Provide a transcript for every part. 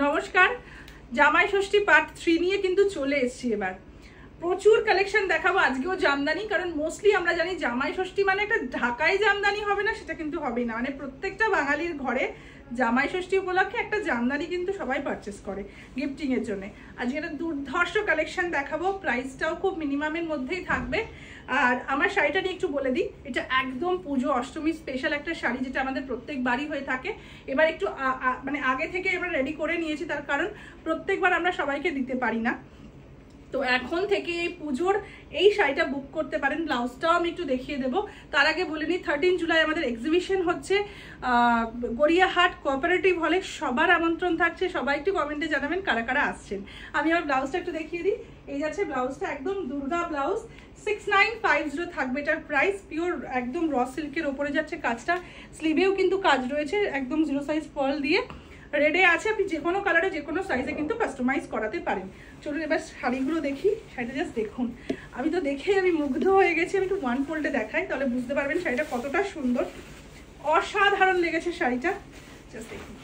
নমস্কার, জামাই ষষ্ঠী পার্ট 3 নিয়ে কিন্তু চলে এসেছি। এবার প্রচুর কালেকশন দেখাবো আজকেও জামদানি, কারণ মোস্টলি আমরা জানি জামাই ষষ্ঠী মানে একটা ঢাকায় জামদানি হবে না, সেটা কিন্তু হবেই না। মানে প্রত্যেকটা বাঙালির ঘরে জামাই ষষ্ঠী উপলক্ষে একটা জামদানি কিন্তু সবাই পারচেস করে গিফটিং এর জন্য। আজকে একটা দুর্ধর্ষ কালেকশন দেখাবো, প্রাইসটাও খুব মিনিমামের মধ্যেই থাকবে। আর আমার শাড়িটা নিয়ে একটু বলে দিই, এটা একদম পুজো অষ্টমী স্পেশাল একটা শাড়ি, যেটা আমাদের প্রত্যেকবারই হয়ে থাকে। এবার একটু মানে আগে থেকে এবার রেডি করে নিয়েছি, তার কারণ প্রত্যেকবার আমরা সবাইকে দিতে পারি না। তো এখন থেকে এই পুজোর এই শাড়িটা বুক করতে পারেন। ব্লাউজটাও আমি একটু দেখিয়ে দেবো। তার আগে বলে নিই, 13 জুলাই আমাদের এক্সিবিশন হচ্ছে গড়িয়াহাট কোঅপারেটিভ হলে। সবার আমন্ত্রণ থাকছে, সবাই একটু কমেন্টে জানাবেন কারা কারা আসছেন। আমি আমার ব্লাউজটা একটু দেখিয়ে দিই। এই যাচ্ছে ব্লাউজটা, একদম দুর্গা ব্লাউজ, 6950 থাকবে এটার প্রাইস। পিওর একদম র সিল্কের ওপরে যাচ্ছে কাজটা, স্লিভেও কিন্তু কাজ রয়েছে একদম 0 সাইজ পার্ল দিয়ে। রেডে আছে, আপনি যে কোনো কালারে যে কোনো সাইজে কিন্তু কাস্টমাইজ করাতে পারেন। চলুন এবার শাড়িগুলো দেখি। শাড়িটা জাস্ট দেখুন, আমি তো দেখে আমি মুগ্ধ হয়ে গেছি। আমি একটু ওয়ান ফোল্ডে দেখাই, তাহলে বুঝতে পারবেন শাড়িটা কতটা সুন্দর। অসাধারণ লেগেছে শাড়িটা, জাস্ট দেখুন।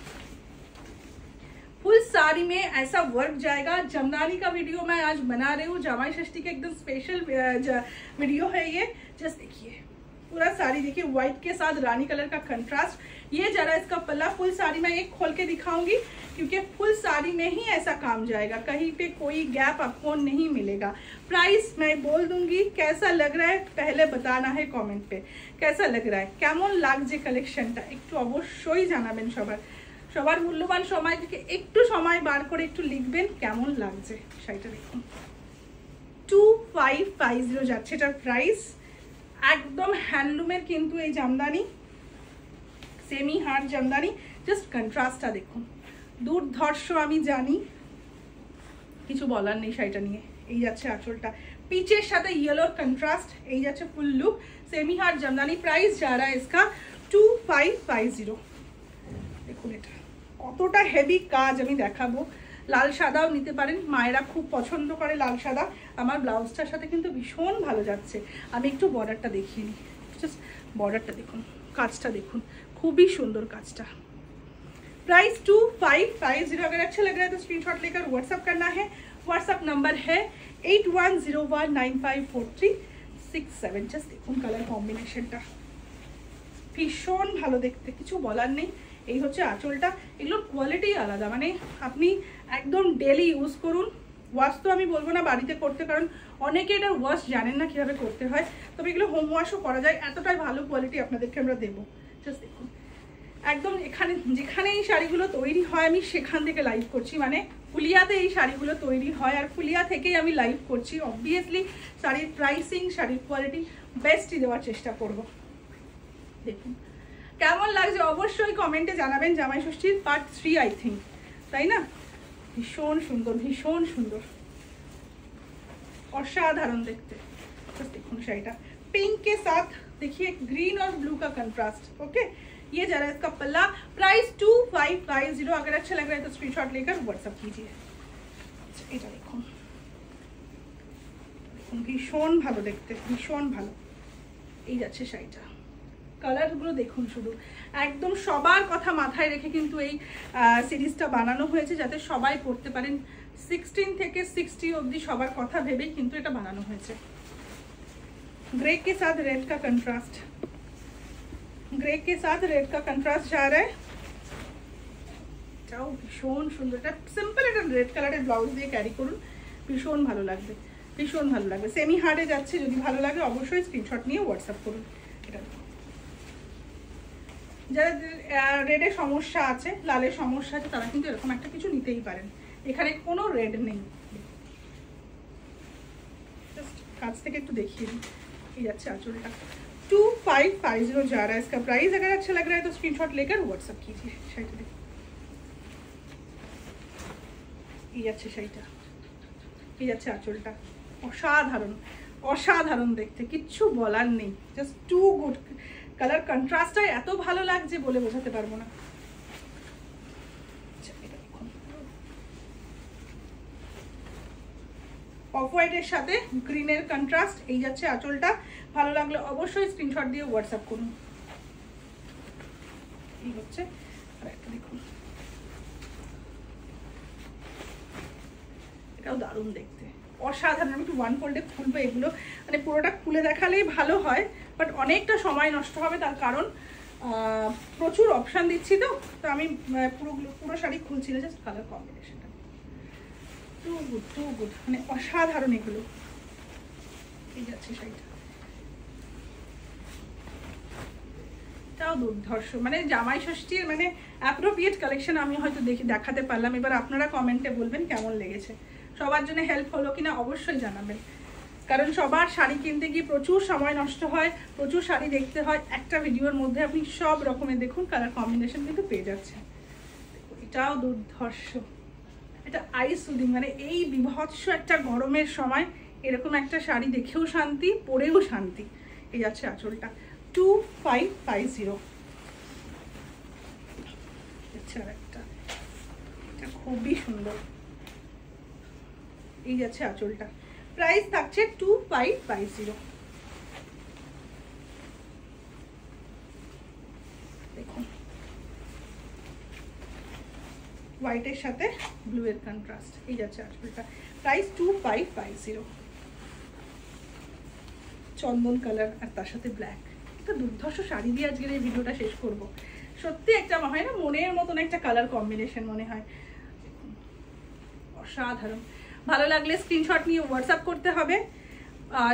फुल साड़ी में ऐसा वर्क जाएगा। जमदानी का वीडियो मैं आज बना रही हूँ, जमाई षष्ठी का एकदम स्पेशल वीडियो है ये। जस्ट देखिए पूरा साड़ी देखिए, व्हाइट के साथ रानी कलर का कंट्रास्ट। ये जरा इसका पल्ला, फुल साड़ी में एक खोल के दिखाऊंगी, क्योंकि फुल साड़ी में ही ऐसा काम जाएगा, कहीं पे कोई गैप आपको नहीं मिलेगा। प्राइस मैं बोल दूंगी, कैसा लग रहा है पहले बताना है कमेंट पे, कैसा लग रहा है, কেমন লাগছে কালেকশনটা একটু অবশ্যই জানাবেন। সবার মূল্যবান সময় থেকে একটু সময় বার করে একটু লিখবেন কেমন লাগছে শাড়িটা। দেখুন 2550 যাচ্ছে এটার প্রাইস। একদম হ্যান্ডলুমের কিন্তু এই jamdani, semi hard jamdani. Just কন্ট্রাস্টটা দেখুন, দুর্ধর্ষ। আমি জানি, কিছু বলার নেই শাড়িটা নিয়ে। এই যাচ্ছে আঁচলটা, পিচের সাথে ইয়েলোর কন্ট্রাস্ট। এই যাচ্ছে ফুল look, semi hard Jamdani. Price যারা इसका 2550। দেখুন এটা কতটা হেভি কাজ, আমি দেখাবো। লাল সাদাও নিতে পারেন, মায়েরা খুব পছন্দ করে লাল সাদা। আমার ব্লাউজটার সাথে কিন্তু ভীষণ ভালো যাচ্ছে। আমি একটু বর্ডারটা দেখিয়ে নিই, জাস্ট বর্ডারটা দেখুন, কাজটা দেখুন, খুবই সুন্দর কাজটা। प्राइस 2550। अगर अच्छा लग रहा है तो स्क्रीनशॉट लेकर व्हाट्सअप करना है। व्हाट्सअप नंबर है 8101954367। জাস্ট দেখুন কালার কম্বিনেশনটা ভীষণ ভালো দেখতে, কিছু বলার নেই। এই হচ্ছে আঁচলটা, এগুলোর কোয়ালিটি আলাদা। মানে আপনি একদম ডেলি ইউজ করুন। ওয়াশ তো আমি বলবো না বাড়িতে করতে, কারণ অনেকে এটা ওয়াশ জানেন না কিভাবে করতে হয়, তবে এগুলো হোম ওয়াশও করা যায়। এতটাই ভালো কোয়ালিটি আপনাদেরকে আমরা দেবো। জাস্ট দেখুন একদম এখানে যেখানে এই শাড়িগুলো তৈরি হয় আমি সেখান থেকে লাইভ করছি। মানে ফুলিয়াতে এই শাড়িগুলো তৈরি হয়, আর ফুলিয়া থেকেই আমি লাইভ করছি। অবভিয়াসলি শাড়ির প্রাইসিং, শাড়ির কোয়ালিটি বেস্টই দেওয়ার চেষ্টা করব। দেখুন কেমন লাগছে অবশ্যই কমেন্টে জানাবেন। জামাই ষষ্ঠীর পার্ট 3 আই থিঙ্ক, তাই না? ভীষণ সুন্দর, ভীষণ সুন্দর, অসাধারণ দেখতে। দেখুন শাড়িটা पिंक के साथ देखिए ग्रीन और ब्लू का कंट्रास्ट। ओके, ये जरा इसका पल्ला। प्राइस 2550। अगर अच्छा लग रहा है तो स्क्रीनशॉट लेकर व्हाट्सएप कीजिए। এটা দেখুন, ভীষণ ভালো দেখতে, ভীষণ ভালো। এই যাচ্ছে শাড়িটা, কালারগুলো দেখুন শুধু। একদম সবার কথা মাথায় রেখে কিন্তু এই সিরিজটা বানানো হয়েছে, যাতে সবাই পড়তে পারেন। 16 থেকে 60 অবধি সবার কথা ভেবেই কিন্তু এটা বানানো হয়েছে। ग्रे के साथ रेड का कंट्रास्ट, ग्रे के साथ रेड का कंट्रास्ट जा रहा है। এটাও ভীষণ সুন্দর। এটা সিম্পল একটা রেড কালারের ব্লাউজ দিয়ে ক্যারি করুন, ভীষণ ভালো লাগবে, ভীষণ ভালো লাগবে। সেমি হার্ডে যাচ্ছে, যদি ভালো লাগে অবশ্যই স্ক্রিনশট নিয়ে হোয়াটসঅ্যাপ করুন। এটা যারা রেডের সমস্যা আছে, লালের সমস্যা আছে, তারা কিন্তু এরকম একটা কিছু নিতেই পারেন। এখানে কোনো রেড নেই। জাস্ট কাছ থেকে একটু দেখিয়ে দিই। ये अच्छा आंचलটা 2550 जा रहा है इसका प्राइस। अगर अच्छा लग रहा है तो स्क्रीनशॉट लेकर व्हाट्सएप कीजिए। শাড়িটা দেখুন, এই আছে শাড়িটা, এই আছে আঁচলটা। অসাধারণ, অসাধারণ দেখতে, কিচ্ছু বলার নেই। Just too good. কালার কন্ট্রাস্টটা এত ভালো লাগছে বলে বোঝাতে পারবো না। অফ হোয়াইটের সাথে গ্রিনের কন্ট্রাস্ট। এই যাচ্ছে আঁচলটা। ভালো লাগলে অবশ্যই স্ক্রিনশট দিয়ে হোয়াটসঅ্যাপ করুন। এই হচ্ছে আর একটা দেখুন, এটাও দারুণ দেখতে, অসাধারণ। আমি একটু ওয়ান ফোল্ডে খুলবো এগুলো, মানে পুরোটা খুলে দেখালেই ভালো হয়, বাট অনেকটা সময় নষ্ট হবে, তার কারণ প্রচুর অপশান দিচ্ছি তো আমি পুরো শাড়ি খুলছি না, জাস্ট কালার কম্বিনেশনটা টু গুড, মানে অসাধারণ এগুলো। এই যাচ্ছে শাড়িটা, এটাও দুর্ধর্ষ, মানে জামাই ষষ্ঠীর মানে অ্যাপ্রোপ্রিয়েট কালেকশন আমি হয়তো দেখাতে পারলাম। এবার আপনারা কমেন্টে বলবেন কেমন লেগেছে, সবার জন্য হেল্প হলো কিনা অবশ্যই জানাবেন, কারণ সবার শাড়ি কিনতে গিয়ে প্রচুর সময় নষ্ট হয়, প্রচুর শাড়ি দেখতে হয়। একটা ভিডিওর মধ্যে আপনি সব রকমের দেখুন কালার কম্বিনেশন কিন্তু পেয়ে যাচ্ছেন। এটাও দুর্ধর্ষ, এটা আইস সুদিং, মানে এই বিভৎস একটা গরমের সময় এরকম একটা শাড়ি দেখেও শান্তি, পরেও শান্তি। এই যাচ্ছে আঁচলটা 2550। আচ্ছা একটা, এটা খুবই সুন্দর। এই যাচ্ছে আঁচলটা, প্রাইস থাকছে 2550। দেখুন হোয়াইটের সাথে ব্লু এর কন্ট্রাস্ট। এই যাচ্ছে আঁচলটা, প্রাইস 2550। চন্দন কালার আর তার সাথে ব্ল্যাক, একটা দুর্ধর্ষ শাড়ি দিয়ে আজকের এই ভিডিওটা শেষ করব। সত্যি একটা হয় না মনের মতন একটা কালার কম্বিনেশন মনে হয়, অসাধারণ। ভালো লাগলে স্ক্রিনশট নিয়ে হোয়াটসঅ্যাপ করতে হবে।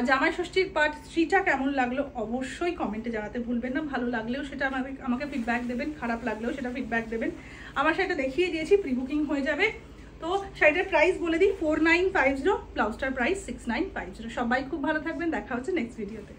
জামাই ষষ্ঠীর পার্ট 3টা কেমন লাগলো অবশ্যই কমেন্টে জানাতে ভুলবেন না। ভালো লাগলেও সেটা আমাকে ফিডব্যাক দেবেন, খারাপ লাগলেও সেটা ফিডব্যাক দেবেন। আমার শাড়িটা দেখিয়ে দিয়েছি, প্রি বুকিং হয়ে যাবে। তো শাড়িটার প্রাইস বলে দিই 4950, ব্লাউজটার প্রাইস 6950। সবাই খুব ভালো থাকবেন, দেখা হচ্ছে নেক্সট ভিডিওতে।